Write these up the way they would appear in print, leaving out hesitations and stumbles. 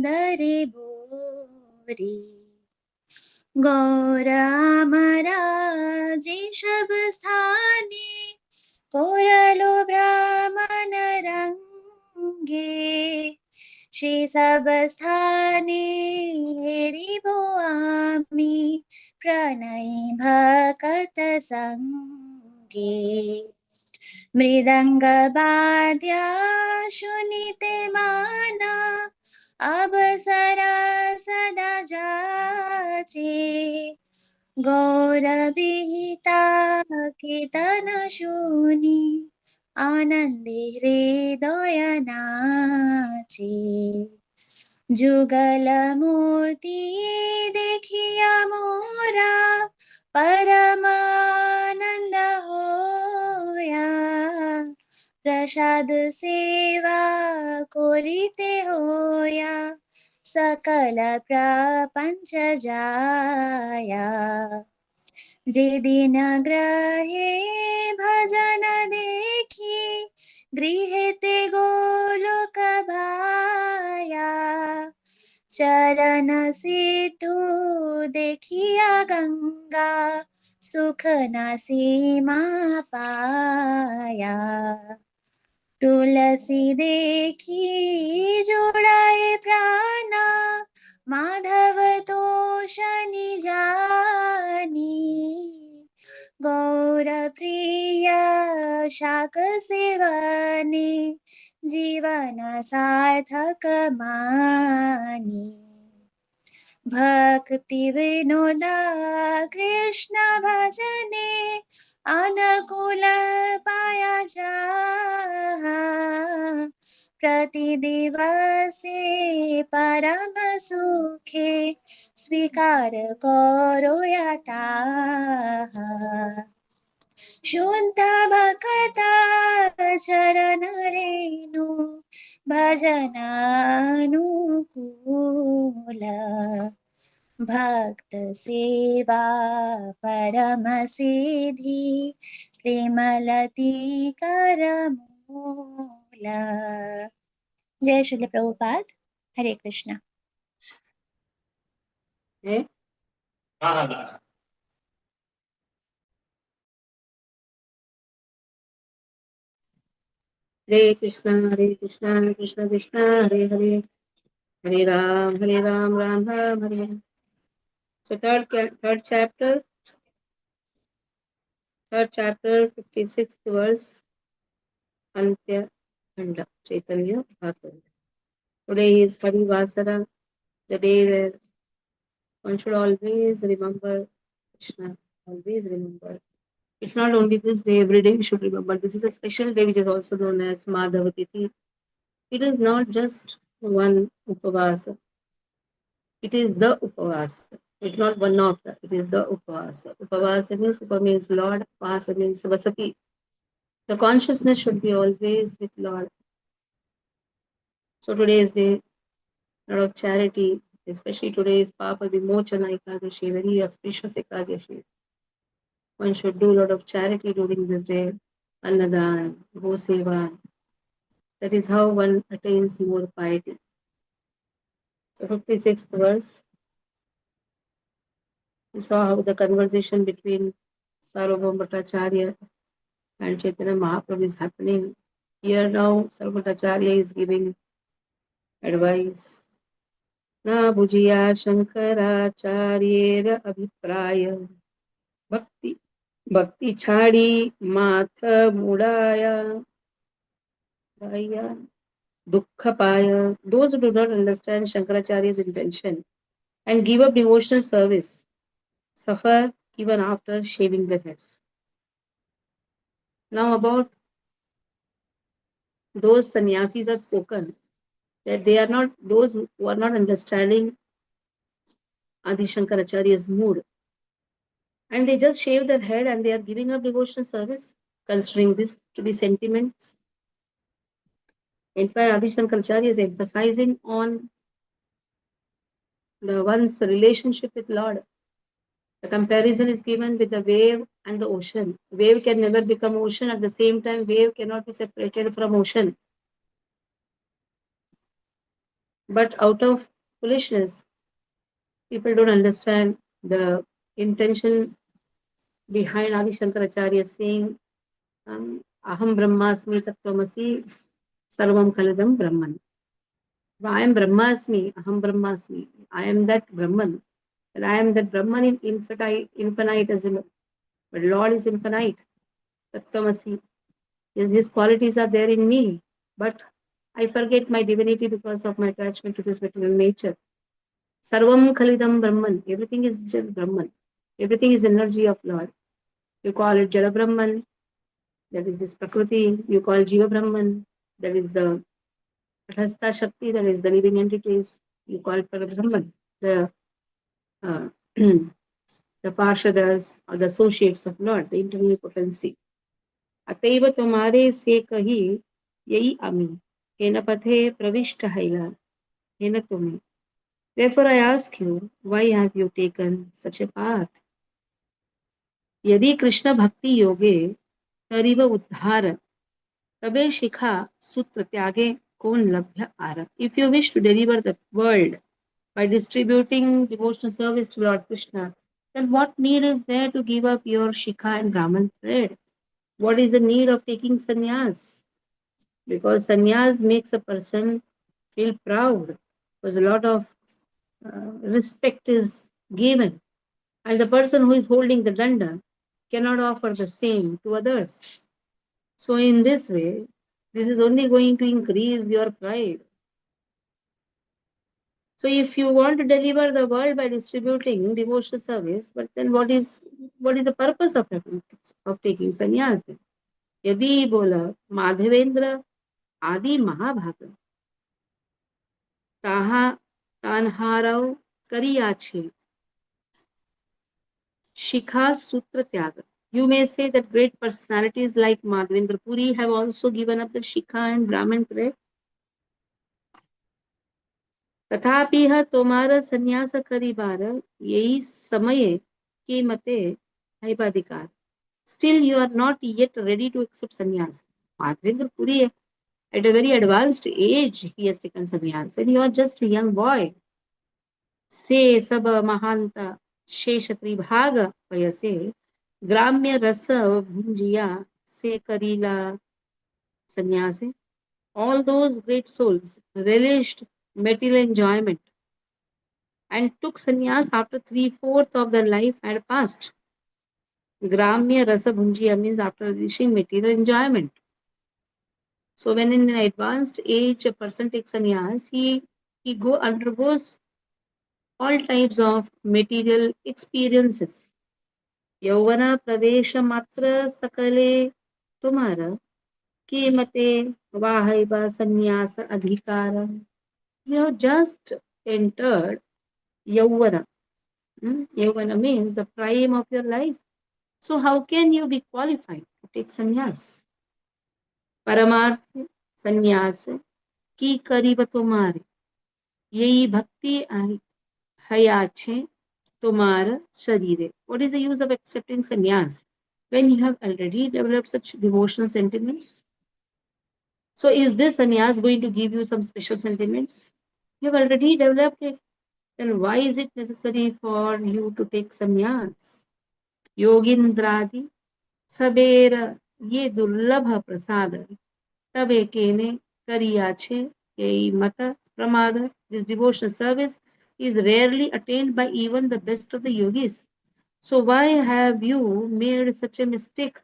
दरे भोरी गौरामराजेशब स्थाने कोरलो ब्राह्मण रंगे श्री सब स्थाने हेरिबो आमी प्रणय भकत संगे मृदंग बाद्या शुनिते माना अवसरा सदा जाचे गौरविहिता कीर्तन शूनि आनंदे हृदय नाचे जुगल मूर्ति देखिया मोरा परमानंद होया प्रसाद सेवा कोरिते होया सकल प्रपंच जाया जे दिन ग्रहे भजन देखी गृहते गोलोक भाया चरण सिद्धू देखिया गंगा सुख न सीमा पाया तुलसी देखी जोड़ाए प्राणा माधव तोष निजानी गौर प्रिय शाक सेवने जीवन सार्थक मानी भक्ति विनोदा कृष्ण भजने अनुकूल पाया जाहा प्रति दिवसे परम सुखे स्वीकार करो यथा शुद्ध भक्त चरण रेणु भजनानुकूल भक्त सेवा परम सिद्धि प्रेमलती करमूल जय श्री प्रभुपाद हरे कृष्णा हरे Krishna Krishna Krishna Hare Hare Hare Ram Ram Ram Hare Hare. So third chapter 56th verse Antya Khanda Chaitanya Bhagavat. Today is Hari Vasara, the day where one should always remember Krishna, always remember. It's not only this day, every day we should remember. This is a special day which is also known as Madhava Tithi. It is not just one Upavasa. It is the Upavasa. It's not one of the. It is the Upavasa. Upavasa means Upa means Lord. Vasa means Vasati. The consciousness should be always with Lord. So today's day, a lot of charity, especially today's Papa Vimochana Ekadashi, very auspicious Ekadashi. One should do a lot of charity during this day. Annadan, Goseva. That is how one attains more piety. So 56th verse. We saw how the conversation between Sarvabhauma Bhattacharya and Chaitanya Mahaprabhu is happening. Here now Sarvabhauma Bhattacharya is giving advice. Na bhujiya Shankaracharyera abhipraya bhakti chhadi matha mudaya dukkha paya. Those who do not understand Shankaracharya's intention and give up devotional service suffer even after shaving their heads. Now about those sannyasis are spoken that they are not those who are not understanding Adi Shankaracharya's mood, and they just shave their head and they are giving up devotional service, considering this to be sentiments. In fact, Adi Shankaracharya is emphasizing on the one's relationship with Lord. The comparison is given with the wave and the ocean. Wave can never become ocean. At the same time, wave cannot be separated from ocean. But out of foolishness, people don't understand the intention behind Adi Shankaracharya saying, Aham Brahmasmi Tattvamasi Sarvam Khalidam Brahman. I am Brahmasmi, Aham Brahmasmi. I am that Brahman. And I am that Brahman in infinitism. But Lord is infinite. Tattvamasi. Yes, his qualities are there in me. But I forget my divinity because of my attachment to this material nature. Sarvam Khalidam Brahman. Everything is just Brahman. Everything is energy of Lord. You call it Jala Brahman, that is this Prakriti. You call Jiva Brahman, that is the Tathastha Shakti, that is the living entities. You call it Brahman, the uh, the Parshadas or the associates of Lord, the internal potency. अतएव तुम्हारे से कही यही अमी हेन पथे प्रविष्ट हैला हेन तुम्हें. Therefore I ask you, why have you taken such a path? यदि कृष्ण भक्ति योगे तरिव उद्धार तबे शिखा सूत्र त्यागे कौन लभ्य are. If you wish to deliver the world by distributing devotional service to Lord Krishna, then what need is there to give up your shikha and Brahman thread? What is the need of taking sannyas? Because sannyas makes a person feel proud, because a lot of respect is given, and the person who is holding the danda cannot offer the same to others. So in this way, this is only going to increase your pride. So if you want to deliver the world by distributing devotional service, but then what is the purpose of taking sannyas? यदि बोला माधवेंद्र आदि महाभाग ताहा तान्हारव करियाछे Shikha Sutra Tyaga. You may say that great personalities like Madhavendra Puri have also given up the Shikha and Brahman thread. तथापि यह तुम्हारा संन्यास करिबार यही समय के मते हैपाधिकार. Still you are not yet ready to accept sannyas. Madhavendra Puri at a very advanced age he has taken sannyas and you are just a young boy. से सब महांता शेष त्रिभाग वयसे ग्राम्य रस भुंजिया से Karila sannyasi. All those great souls relished material enjoyment and took sannyas after 3/4 of their life had passed. Gramya rasa bhunjiya means after relishing material enjoyment. So when in an advanced age a person takes sannyas, he undergoes all types of material experiences. यौवन प्रवेश मात्र सकले तुम्हारा के मते वाहैवा संन्यास अधिकार. You have just entered yauvana. Yauvana means the prime of your life. So how can you be qualified to take sannyas? परमार्थ संन्यास की करीब तुम्हारे यही भक्ति हयाचे तुम्हारा शरीर. What is the use of accepting sannyas when you have already developed such devotional sentiments? So is this sannyas going to give you some special sentiments? You have already developed it. Then why is it necessary for you to take sannyas? Yogindradi sabera ye dullabha prasada tabe kene kariyache ye mata pramada. This devotional service is rarely attained by even the best of the yogis. So why have you made such a mistake?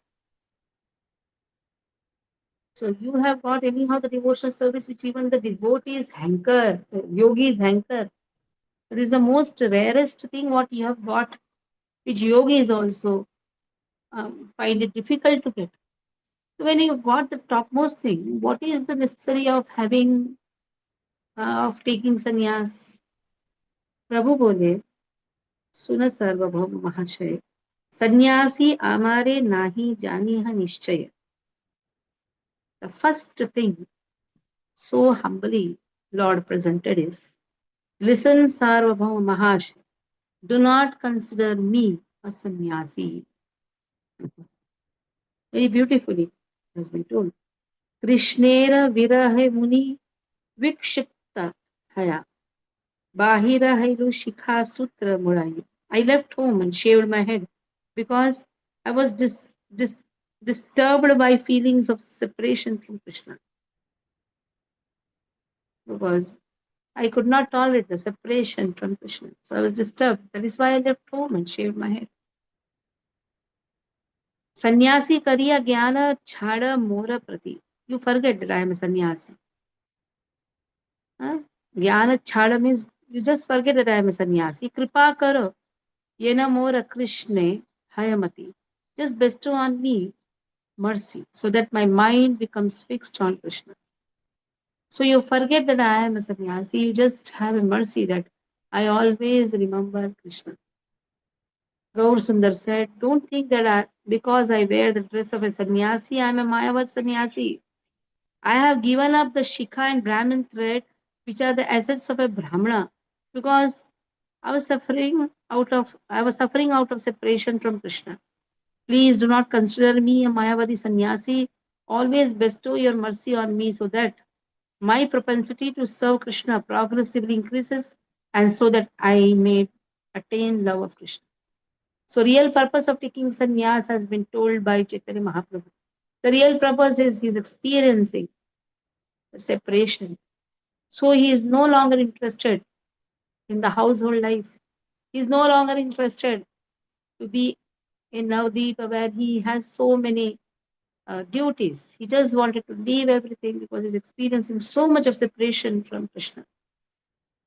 So you have got anyhow the devotional service which even the devotees hanker, the yogis hanker. It is the most rarest thing what you have got, which yogis also find it difficult to get. So when you got the topmost thing, what is the necessary of of taking sannyas? Prabhu bole, सुन सर्वभौम महाशय सन्यासी आमारे नाही जानी है निश्चय. The first thing so humbly Lord presented is, listen Sarvabhauma Mahash, do not consider me a sannyasi. Very beautifully has been told. Krishnera virahe muni vikshipta Haya. Bahira Hairu Shikha Sutra Murayi. I left home and shaved my head because I was disturbed by feelings of separation from Krishna. Because I could not tolerate the separation from Krishna. So I was disturbed. That is why I left home and shaved my head. Sannyasi kariya jnana chhada mora prati. You forget that I am a sannyasi. Huh? Jnana chhada means you just forget that I am a sannyasi. Kripa karo. Yena mora Krishne hayamati. Just bestow on me mercy so that my mind becomes fixed on Krishna. So you forget that I am a sannyasi. You just have a mercy that I always remember Krishna. Gaur Sundar said, don't think that because I wear the dress of a sannyasi, I am a Mayavad sannyasi. I have given up the Shikha and Brahmin thread, which are the assets of a Brahmana, because I was suffering out of separation from Krishna. Please do not consider me a Mayavadi sannyasi. Always bestow your mercy on me so that my propensity to serve Krishna progressively increases and so that I may attain love of Krishna. So real purpose of taking sannyas has been told by Chaitanya Mahaprabhu. The real purpose is he is experiencing the separation. So he is no longer interested in the household life. He is no longer interested to be in Navdeep where he has so many duties. He just wanted to leave everything because he's experiencing so much of separation from Krishna.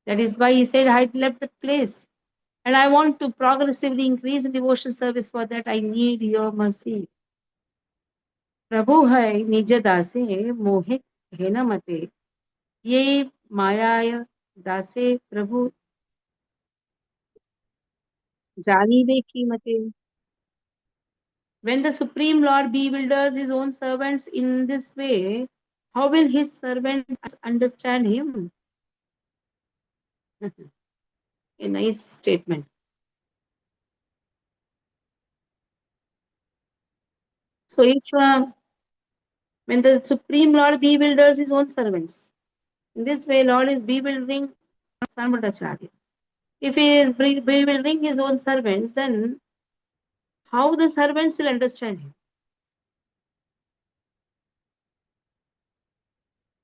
That is why he said, I left that place. And I want to progressively increase in devotion service. For that, I need your mercy. प्रभु है निज दासे मोहित है न मते ये मायाय दासे प्रभु जानीवे की मते. When the Supreme Lord bewilders his own servants in this way, how will his servants understand him? A nice statement. So if when the Supreme Lord bewilders his own servants, in this way Lord is bewildering Sarvadacharya. If he is bewildering his own servants, then how the servants will understand him?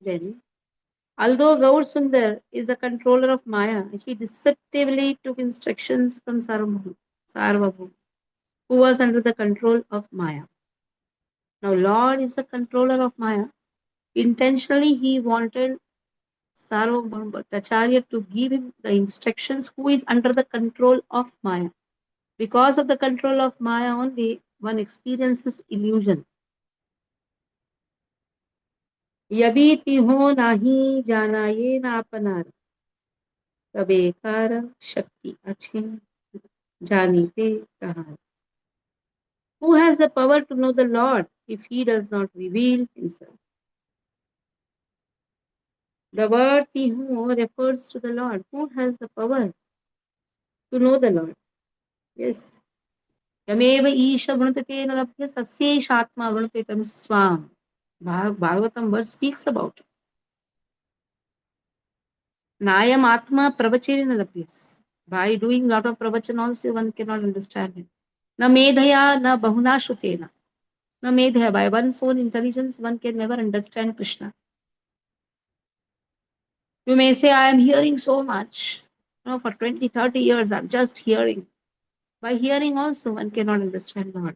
Then, although Gaur Sundar is a controller of Maya, he deceptively took instructions from Sarvabhauma, who was under the control of Maya. Now, Lord is a controller of Maya. Intentionally, he wanted Sarvabhauma to give him the instructions who is under the control of Maya. Because of the control of Maya only, one experiences illusion. यबीति हो नाही जाना ये ना अपनार कबेकार शक्ति अच्छे जानीते कहार. Who has the power to know the Lord if he does not reveal himself? The word Tihu refers to the Lord. Who has the power to know the Lord? Yes. Yameva Isha Vrutate Nalabhya Sasyesh Atma Vrunate Swam. Bhagavatam verse speaks about it. Nayam Atma Pravachirina Labhyas. By doing lot of pravachan also one cannot understand it. Na medhaya na bahuna shutena. Na medhaya. By one's own intelligence one can never understand Krishna. You may say, I am hearing so much. No, for 20, 30 years I'm just hearing. By hearing also one cannot understand Lord.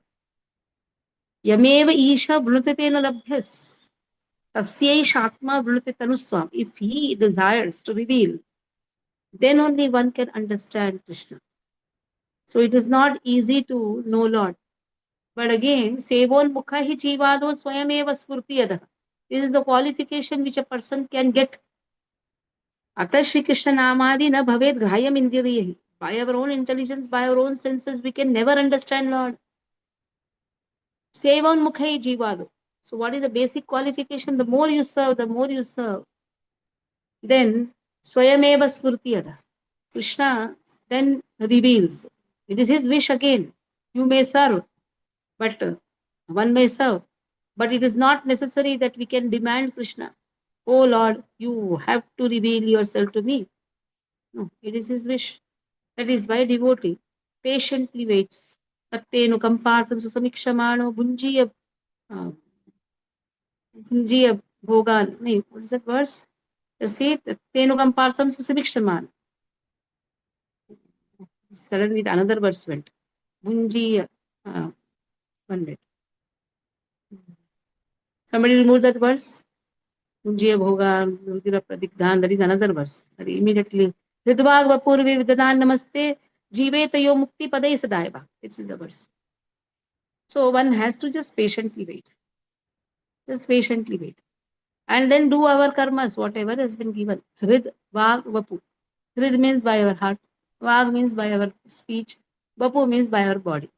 Yameva Isha Vrutatena Labhyas. Tasyesh Atma Vrute Tanuswam. If he desires to reveal, then only one can understand Krishna. So it is not easy to know Lord. But again, Sevon Mukha hi Jivado Swayameva Spurtiyada. This is the qualification which a person can get. Atah Shri Krishna Namadi na bhaved grahayam indriyahi. By our own intelligence, by our own senses, we can never understand Lord. Sevon Mukha hi Jivado. So what is the basic qualification? The more you serve, then Swayameva Spurtiyada. Krishna then reveals. It is his wish again. You may serve, but one may serve. But it is not necessary that we can demand Krishna. Oh Lord, you have to reveal yourself to me. No, it is his wish. That is why devotee patiently waits. Tattenu kampartham susamikshamaano bhunjiya bhogan. No, what is that verse? You see, tattenu kampartham susamikshamaano. Suddenly another verse went. Bhunjiya. One minute. Somebody remove that verse. Bhunjiya bhogan, rudira pradigdhan. That is another verse. That immediately. Hridvag vapurvi vidadan namaste. Jivetayo mukti padai sadaiva. This is the verse. So one has to just patiently wait. Just patiently wait. And then do our karmas, whatever has been given. Hrid, Vag, Vapu. Hrid means by our heart. Vag means by our speech. Vapu means by our body.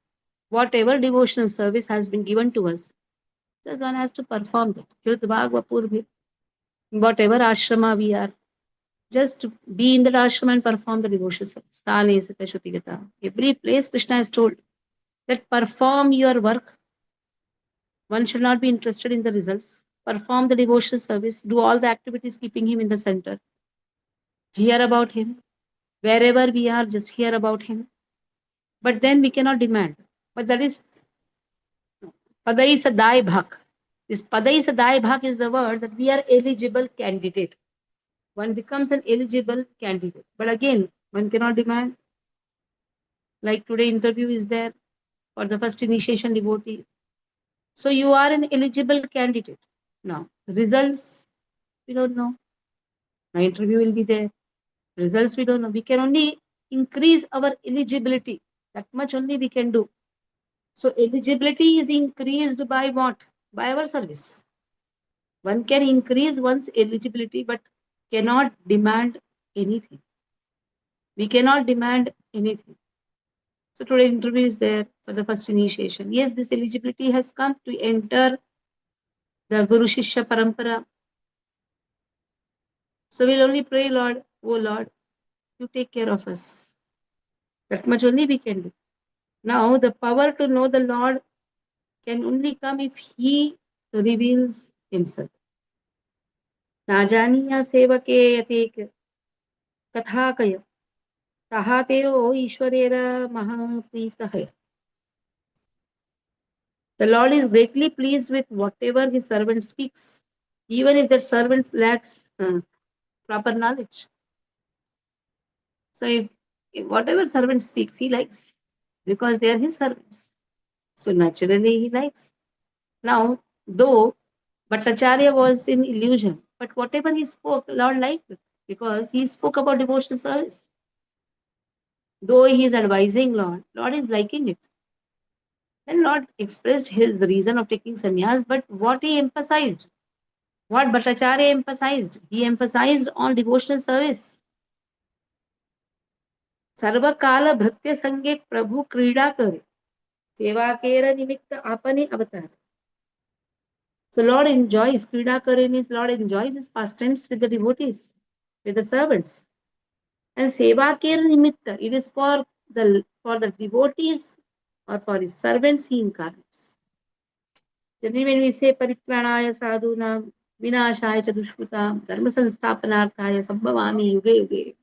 Whatever devotional service has been given to us, just one has to perform that. Hrid, Vag, Vapur. Whatever ashrama we are, just be in that ashrama and perform the devotional service. Sthane sita shutigata. Every place Krishna has told that perform your work. One should not be interested in the results. Perform the devotional service, do all the activities keeping him in the center. Hear about him. Wherever we are, just hear about him. But then we cannot demand. But that is Padai Sadai Bhak. This Padai Sadai Bhak is the word that we are eligible candidate. One becomes an eligible candidate. But again, one cannot demand. Like today interview is there for the first initiation devotee. So you are an eligible candidate. Now, results, we don't know. Now interview will be there. Results, we don't know. We can only increase our eligibility. That much only we can do. So eligibility is increased by what? By our service. One can increase one's eligibility but cannot demand anything. We cannot demand anything. So today interview is there for the first initiation. Yes, this eligibility has come to enter the Guru Shishya Parampara. So we'll only pray, Lord, oh Lord, you take care of us. That much only we can do. Now the power to know the Lord can only come if he reveals himself. ना जानिया सेवके यतेक कथा कय कहा तेओ ईश्वरेर महाप्रीतः. The Lord is greatly pleased with whatever his servant speaks, even if that servant lacks proper knowledge. So if whatever servant speaks, he likes because they are his servants. So naturally he likes. Now, though Bhattacharya was in illusion, but whatever he spoke, Lord liked it because he spoke about devotional service. Though he is advising Lord, Lord is liking it. Then Lord expressed his reason of taking sannyas, but what he emphasized, what Bhattacharya emphasized, he emphasized on devotional service. सर्वकाल भृत्य संगे प्रभु क्रीडा करे सेवा केर निमित्त आपने अवतार. So Lord enjoys, Krida Kare means Lord enjoys his pastimes with the devotees, with the servants. And Seva Kare Nimitta, it is for the devotees or for his servants he incarnates. Generally when we say Paritranaya Sadhunam, Vinashaya Chadushkutam, Dharma Sansthapanarthaya Sambhavami Yuge Yuge.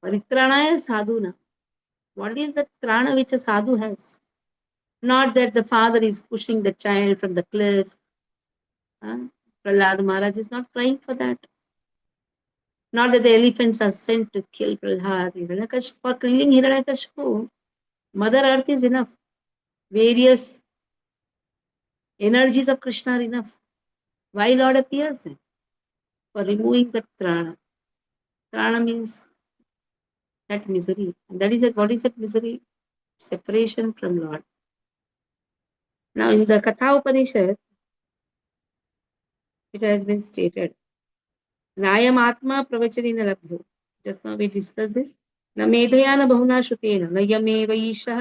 Paritranaya Sadhunam. What is the trana which a sadhu has? Not that the father is pushing the child from the cliff. Prahlad Maharaj is not trying for that. Not that the elephants are sent to kill Prahlad. For killing Hiranyakashipu, Mother Earth is enough. Various energies of Krishna are enough. Why Lord appears then? For removing that trana. Trana means that misery. And that is it. What is that misery? Separation from Lord. Now in the Katha Upanishad, it has been stated. Nayam Atma Pravacharina Labdho. Just now we discussed this. न मेधया न बहुना श्रुतेन न यमेव ईशः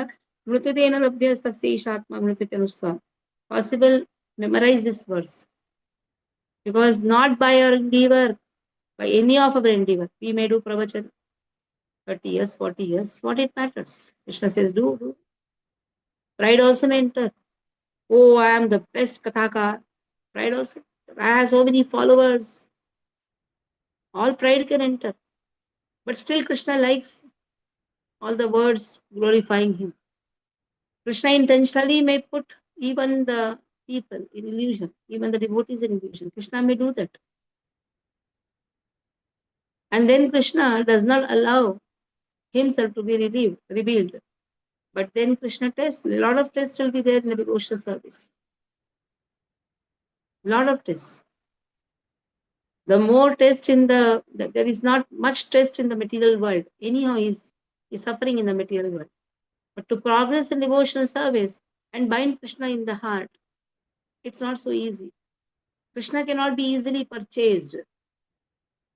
मृत्यतेन लभ्यस्तस्यैषात्मा मृत्यतेनुस्वाम. Possible, memorize this verse. Because not by our endeavor, by any of our endeavor, we may do pravachan 30 years, 40 years, what it matters. Krishna says, do. Pride also may enter. Oh, I am the best kathakar. Pride also. I have so many followers. All pride can enter. But still Krishna likes all the words glorifying him. Krishna intentionally may put even the people in illusion, even the devotees in illusion. Krishna may do that. And then Krishna does not allow himself to be revealed. But then Krishna tests, a lot of tests will be there in the devotional service. Lot of tests. The more test in there is not much test in the material world. Anyhow, is suffering in the material world. But to progress in devotional service and bind Krishna in the heart, it's not so easy. Krishna cannot be easily purchased.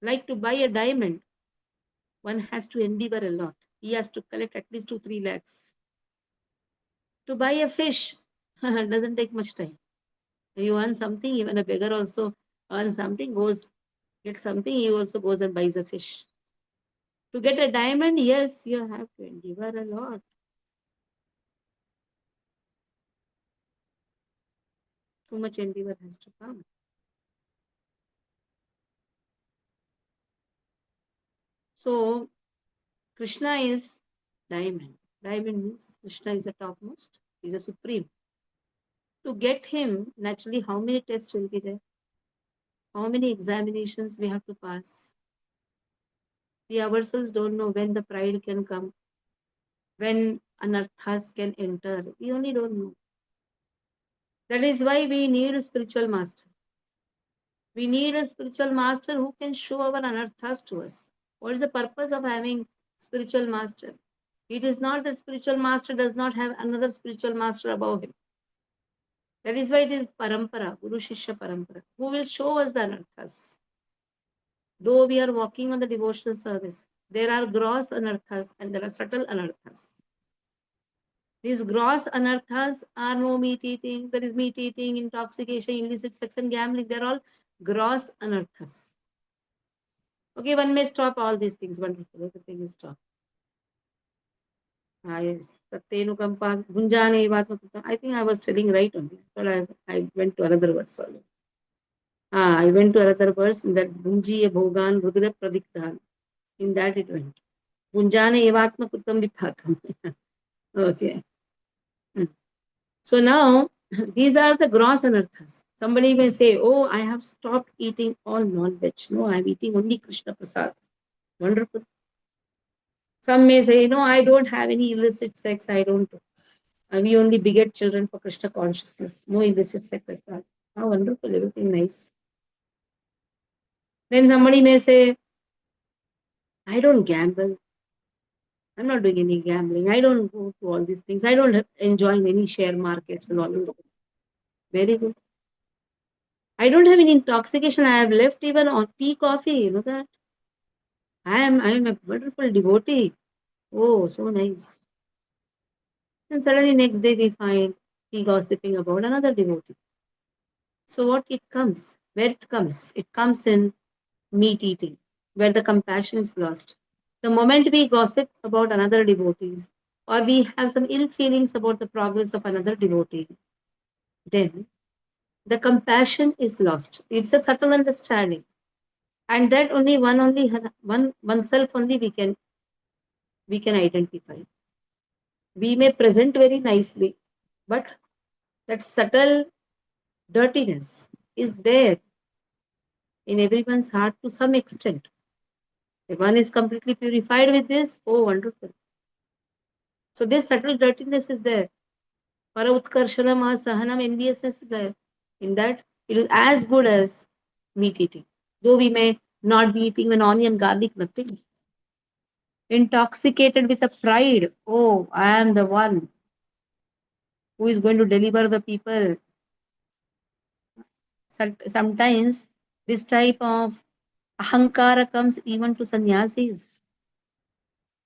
Like to buy a diamond, one has to endeavor a lot. He has to collect at least 2-3 lakhs. To buy a fish doesn't take much time. You earn something, even a beggar also earns something, gets something, he also goes and buys a fish. To get a diamond, yes, you have to endeavor a lot. Too much endeavor has to come. So, Krishna is diamond. Diamond means Krishna is the topmost, he is a supreme. To get him, naturally, how many tests will be there? How many examinations we have to pass? We ourselves don't know when the pride can come, when anarthas can enter. We only don't know. That is why we need a spiritual master. We need a spiritual master who can show our anarthas to us. What is the purpose of having spiritual master? It is not that spiritual master does not have another spiritual master above him. That is why it is parampara, Guru Shishya parampara, who will show us the anarthas. Though we are walking on the devotional service, there are gross anarthas and there are subtle anarthas. These gross anarthas are no meat eating, there is meat eating, intoxication, illicit sex and gambling. They're all gross anarthas. Okay, one may stop all these things. Wonderful. Everything is stopped. Yes. Tattenukampa, Bhunjane Vatmakuta. I think I was telling right only. But I went to another verse. Sorry. I went to another verse in that Bhunjiya Bhogan Rudra Pradiktan. In that it went. Bhunjane Evatmakutam Vipakam. Okay. So now, these are the gross anarthas. Somebody may say, oh, I have stopped eating all non-veg. No, I'm eating only Krishna Prasad. Wonderful. Some may say, no, I don't have any illicit sex. I don't. We only beget children for Krishna consciousness. No illicit sex like that. How wonderful, everything nice. Then somebody may say, I don't gamble. I'm not doing any gambling. I don't go to all these things. I don't enjoy any share markets and all these things. Very good. I don't have any intoxication. I have left even on tea, coffee. You know that? I am a wonderful devotee. Oh, so nice. And suddenly next day we find he gossiping about another devotee. So what it comes? Where it comes? It comes in meat eating, where the compassion is lost. The moment we gossip about another devotees, or we have some ill feelings about the progress of another devotee, then the compassion is lost. It's a subtle understanding. And that only oneself only we can identify. We may present very nicely, but that subtle dirtiness is there in everyone's heart to some extent. If one is completely purified with this, oh, wonderful. So this subtle dirtiness is there. Para utkarshanam sahanam enviousness is there. In that, it is as good as meat eating. Though we may not be eating an onion, garlic, nothing. Intoxicated with a pride. Oh, I am the one who is going to deliver the people. Sometimes this type of ahankara comes even to sannyasis.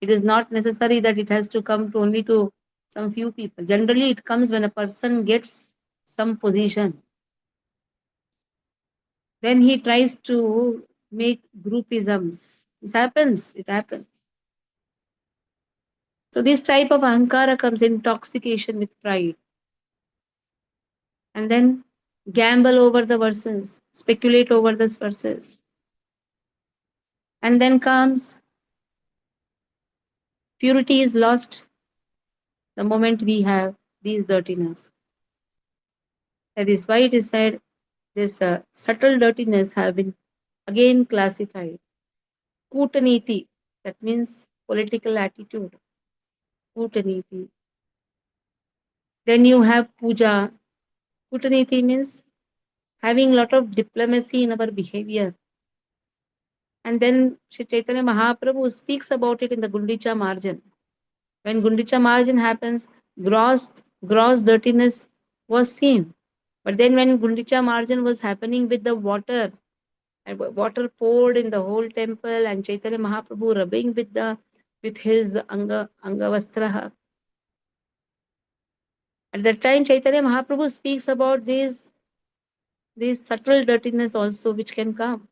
It is not necessary that it has to come to only to some few people. Generally, it comes when a person gets some position. Then he tries to make groupisms. This happens. It happens. So this type of ahankara comes intoxication with pride. And then gamble over the verses, speculate over the verses. And then comes purity is lost the moment we have these dirtiness. That is why it is said this subtle dirtiness have been again classified. Kutaniti, that means political attitude. Kutaniti. Then you have puja. Kutaniti means having a lot of diplomacy in our behavior. And then Shri Chaitanya Mahaprabhu speaks about it in the Gundicha margin. When Gundicha margin happens, gross dirtiness was seen. But then when Gundicha margin was happening with the water, and water poured in the whole temple, and Chaitanya Mahaprabhu rubbing with his angavastra. At that time, Chaitanya Mahaprabhu speaks about these subtle dirtiness also which can come.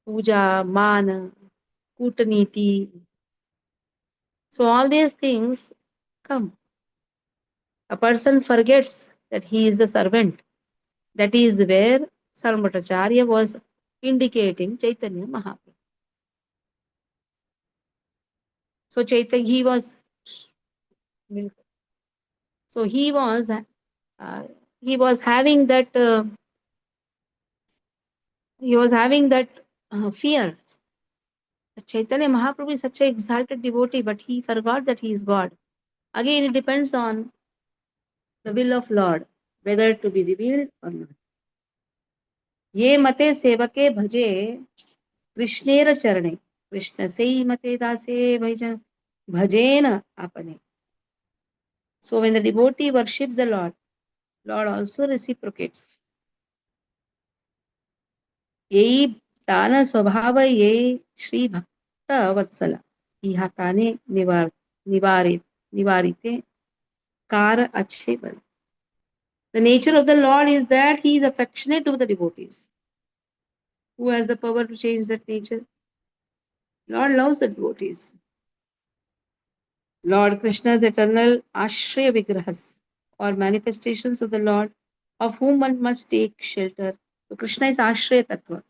Puja, mana, kutaniti. So all these things come. A person forgets that he is the servant. That is where Sarvabhaumacharya was indicating Chaitanya Mahaprabhu. So Chaitanya, so he was having that fear. Chaitanya Mahaprabhu is such an exalted devotee, but he forgot that he is God. Again, it depends on the will of Lord, whether to be revealed or not. ये मते सेवके भजे कृष्णेर चरणे कृष्ण से मते दासे भजेन आपने. So when the devotee worships the Lord, Lord also reciprocates. यही तान स्वभाव ये श्री भक्त वत्सला इहा ताने निवारिते कार अच्छे बल. The nature of the Lord is that he is affectionate to the devotees. Who has the power to change that nature? Lord loves the devotees. Lord Krishna's eternal Ashraya Vigrahas or manifestations of the Lord of whom one must take shelter. So Krishna is Ashraya Tattva.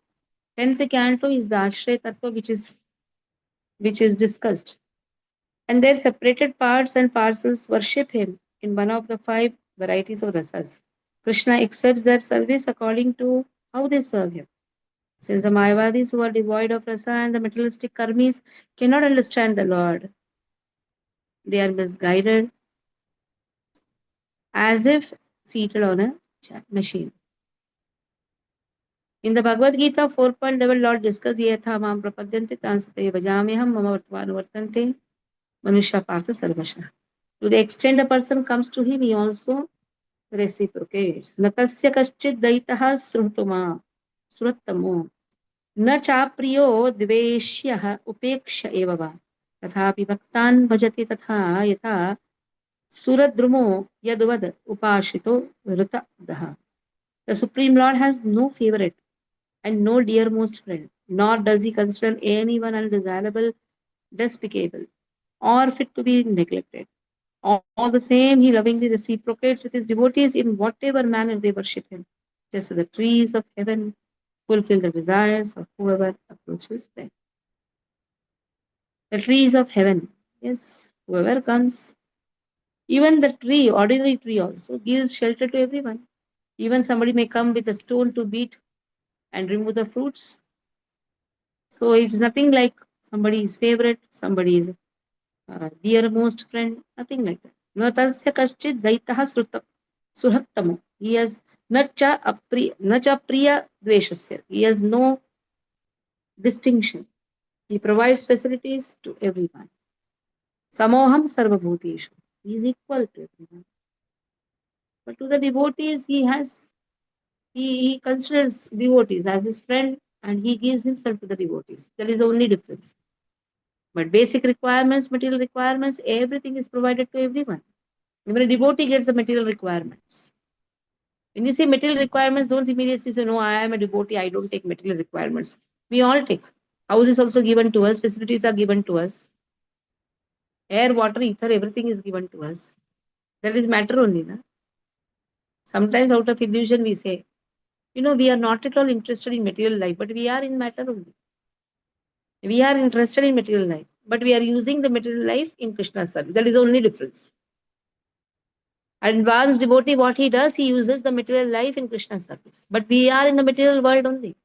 10th canto is the Ashraya Tattva which is discussed. And their separated parts and parcels worship him in one of the 5 varieties of rasas. Krishna accepts their service according to how they serve him. Since the Mayavadis who are devoid of rasa and the materialistic karmis cannot understand the Lord, they are misguided as if seated on a machine. In the Bhagavad Gita 4.11, Lord discusses yatha mam prapadyante tansate vajameham mama vartmanu vartante manusha partha sarvasha. To the extent a person comes to him, he also reciprocates. Natasya kaschid daitaha sruhtamo न चाप्रियो द्वेष्यः उपेक्ष एव वा तथापि भक्तान् भजति तथा यथा सुरद्रुमो यद्वद उपाशितो ऋतदः. The Supreme Lord has no favorite and no dearmost friend, nor does he consider anyone undesirable, despicable, or fit to be neglected. All the same, he lovingly reciprocates with his devotees in whatever manner they worship him, just as the trees of heaven fulfill the desires of whoever approaches them. The trees of heaven, yes, whoever comes, even the tree, ordinary tree also, gives shelter to everyone. Even somebody may come with a stone to beat and remove the fruits. So it's nothing like somebody's favorite, somebody's dearmost friend, nothing like that. No tasya kaschid daitaha suhattamo. He has nacha priya dveshasya. He has no distinction. He provides facilities to everyone. Samoham sarvabhuteshu. He is equal to everyone. But to the devotees, he considers devotees as his friend and he gives himself to the devotees. That is the only difference. But basic requirements, material requirements, everything is provided to everyone. Even a devotee gets the material requirements. When you say material requirements, don't immediately say, no, I am a devotee, I don't take material requirements. We all take. House is also given to us, facilities are given to us. Air, water, ether, everything is given to us. That is matter only. Na? Sometimes out of illusion we say, we are not at all interested in material life, but we are in matter only. We are interested in material life, but we are using the material life in Krishna's service. That is the only difference. Advanced devotee, what he does, he uses the material life in Krishna's service. But we are in the material world only.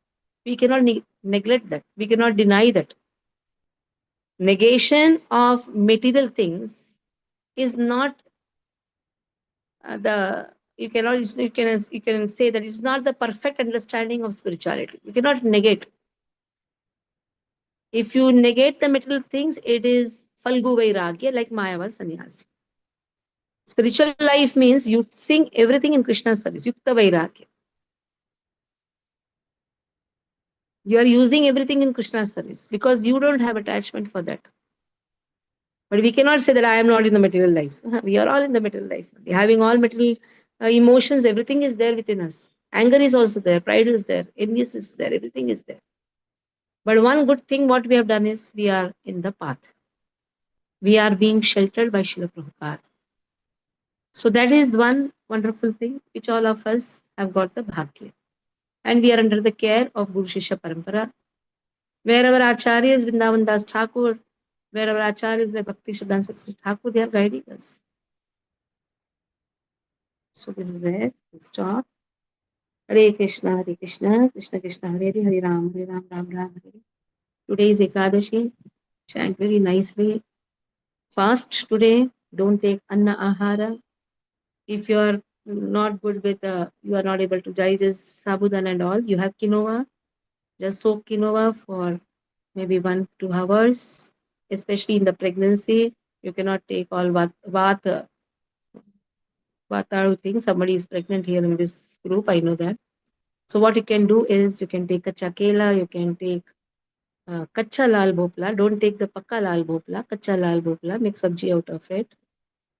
We cannot neglect that. We cannot deny that. Negation of material things is not the you can say that it's not the perfect understanding of spirituality. You cannot negate. If you negate the material things, it is falgu vairagya, like Mayava sannyasi. Spiritual life means you sing everything in Krishna's service, yukta vairagya. You are using everything in Krishna's service because you don't have attachment for that. But we cannot say that I am not in the material life. We are all in the material life. Having all material emotions, everything is there within us. Anger is also there, pride is there, envious is there, everything is there. But one good thing what we have done is we are in the path. We are being sheltered by Srila Prabhupada. So that is one wonderful thing which all of us have got the bhagya. And we are under the care of Guru Shishya Parampara. Wherever Acharya is Vrindavan Das Thakur, wherever Acharya is like Bhakti Siddhanta Saraswati Thakur, they are guiding us. So this is where we stop. Hare Krishna, Krishna Krishna, Hare Hare, Hare Ram, Ram Ram, Hare. Today is Ekadashi. Chant very nicely. Fast today. Don't take anna ahara. If you are not good with, you are not able to digest sabudana and all, you have quinoa. Just soak quinoa for maybe 1-2 hours, especially in the pregnancy. You cannot take all vata things. Somebody is pregnant here in this group, I know that. So what you can do is you can take kacha kela, you can take kacha lal bhopla. Don't take the pakka lal bhopla, kacha lal bhopla. Make sabji out of it.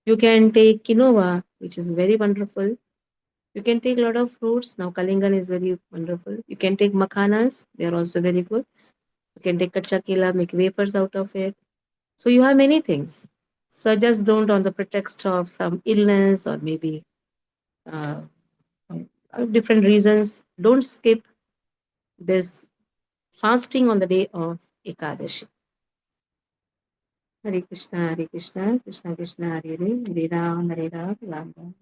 You can take quinoa, which is very wonderful. You can take a lot of fruits. Now kalingan is very wonderful. You can take makhanas. They are also very good. You can take kacha kela, make wafers out of it. So you have many things. So just don't, on the pretext of some illness or maybe uh, different reasons, don't skip this fasting on the day of Ekadashi. Hare Krishna, Krishna Krishna, Hare Hare, Hare Ram, Ram Ram.